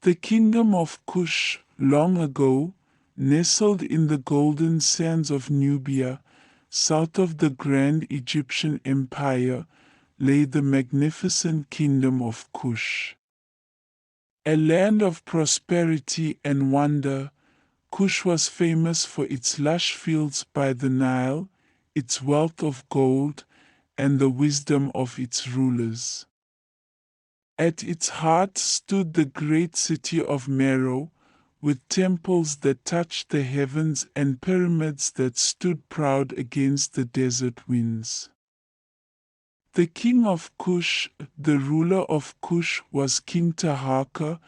The kingdom of Kush, long ago, nestled in the golden sands of Nubia, south of the grand Egyptian empire, lay the magnificent kingdom of Kush. A land of prosperity and wonder, Kush was famous for its lush fields by the Nile, its wealth of gold, and the wisdom of its rulers. At its heart stood the great city of Meroe, with temples that touched the heavens and pyramids that stood proud against the desert winds. The king of Kush, the ruler of Kush, was King Taharqa,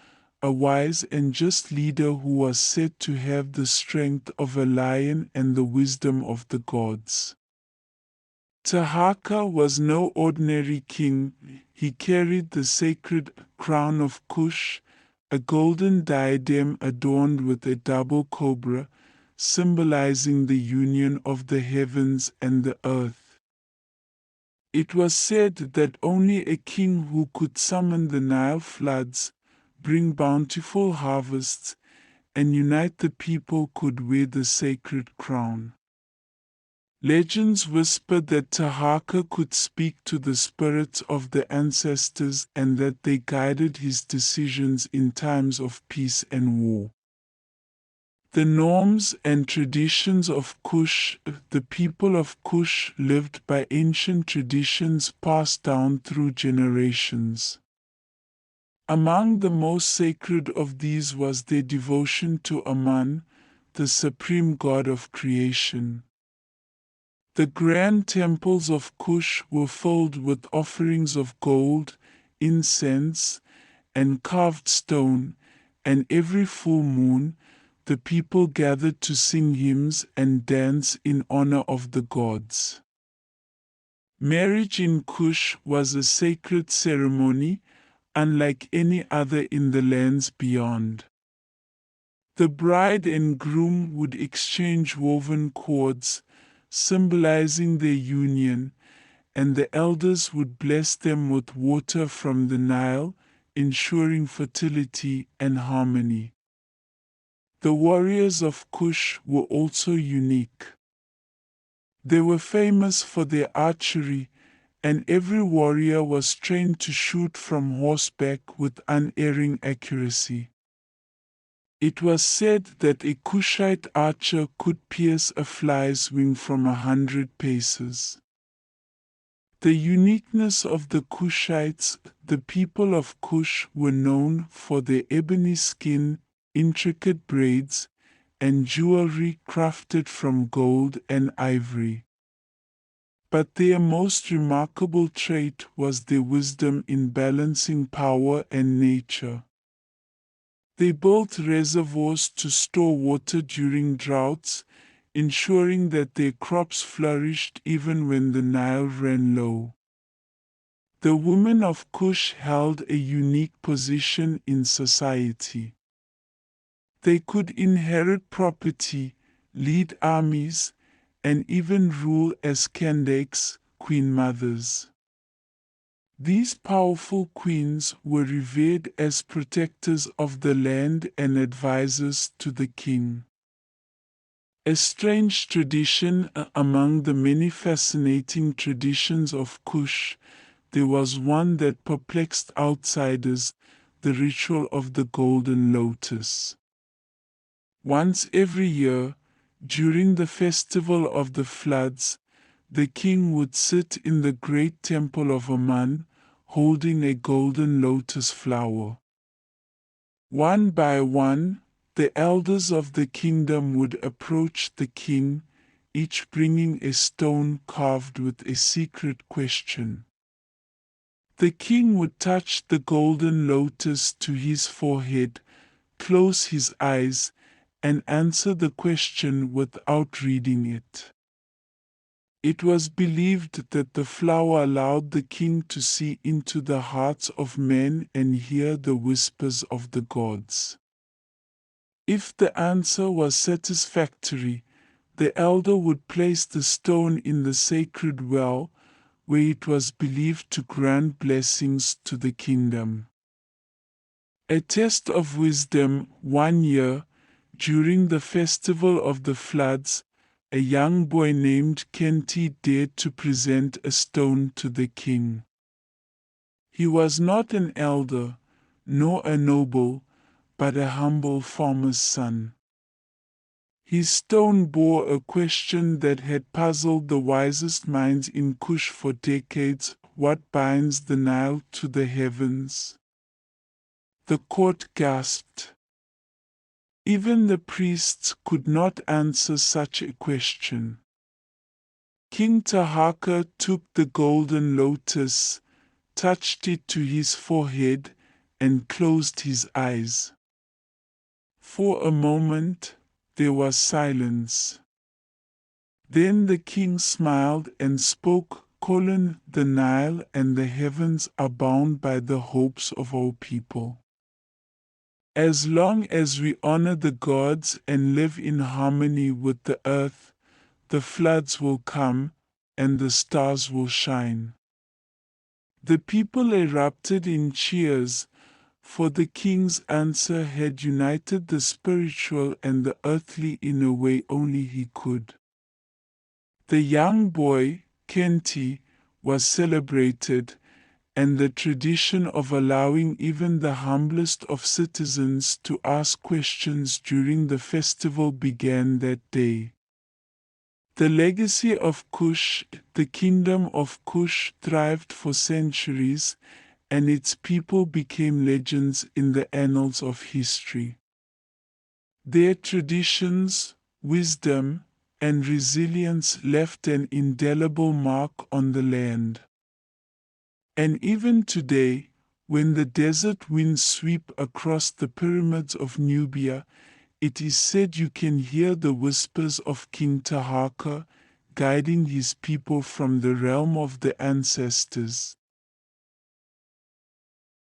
a wise and just leader who was said to have the strength of a lion and the wisdom of the gods. Taharqa was no ordinary king. He carried the sacred crown of Kush, a golden diadem adorned with a double cobra, symbolizing the union of the heavens and the earth. It was said that only a king who could summon the Nile floods, bring bountiful harvests, and unite the people could wear the sacred crown. Legends whisper that Taharqa could speak to the spirits of the ancestors and that they guided his decisions in times of peace and war. The norms and traditions of Kush, the people of Kush lived by ancient traditions passed down through generations. Among the most sacred of these was their devotion to Amun, the supreme god of creation. The grand temples of Kush were filled with offerings of gold, incense, and carved stone, and every full moon, the people gathered to sing hymns and dance in honor of the gods. Marriage in Kush was a sacred ceremony, unlike any other in the lands beyond. The bride and groom would exchange woven cords, symbolizing their union, and the elders would bless them with water from the Nile, ensuring fertility and harmony. The warriors of Kush were also unique. They were famous for their archery, and every warrior was trained to shoot from horseback with unerring accuracy. It was said that a Kushite archer could pierce a fly's wing from 100 paces. The uniqueness of the Kushites, the people of Kush, were known for their ebony skin, intricate braids, and jewelry crafted from gold and ivory. But their most remarkable trait was their wisdom in balancing power and nature. They built reservoirs to store water during droughts, ensuring that their crops flourished even when the Nile ran low. The women of Kush held a unique position in society. They could inherit property, lead armies, and even rule as Kandaks, queen mothers. These powerful queens were revered as protectors of the land and advisors to the king. A strange tradition among the many fascinating traditions of Kush, there was one that perplexed outsiders, the ritual of the golden lotus. Once every year, during the festival of the floods, the king would sit in the great temple of Amun, holding a golden lotus flower. One by one, the elders of the kingdom would approach the king, each bringing a stone carved with a secret question. The king would touch the golden lotus to his forehead, close his eyes, and answer the question without reading it. It was believed that the flower allowed the king to see into the hearts of men and hear the whispers of the gods. If the answer was satisfactory, the elder would place the stone in the sacred well, where it was believed to grant blessings to the kingdom. A test of wisdom. One year, during the festival of the floods, a young boy named Kenti dared to present a stone to the king. He was not an elder, nor a noble, but a humble farmer's son. His stone bore a question that had puzzled the wisest minds in Kush for decades: what binds the Nile to the heavens? The court gasped. Even the priests could not answer such a question. King Tahaka took the golden lotus, touched it to his forehead, and closed his eyes. For a moment, there was silence. Then the king smiled and spoke, "The Nile and the heavens are bound by the hopes of our people. As long as we honor the gods and live in harmony with the earth, the floods will come, and the stars will shine." The people erupted in cheers, for the king's answer had united the spiritual and the earthly in a way only he could. The young boy, Kenti, was celebrated, and the tradition of allowing even the humblest of citizens to ask questions during the festival began that day. The legacy of Kush, the kingdom of Kush, thrived for centuries, and its people became legends in the annals of history. Their traditions, wisdom, and resilience left an indelible mark on the land. And even today, when the desert winds sweep across the pyramids of Nubia, it is said you can hear the whispers of King Tahaka, guiding his people from the realm of the ancestors.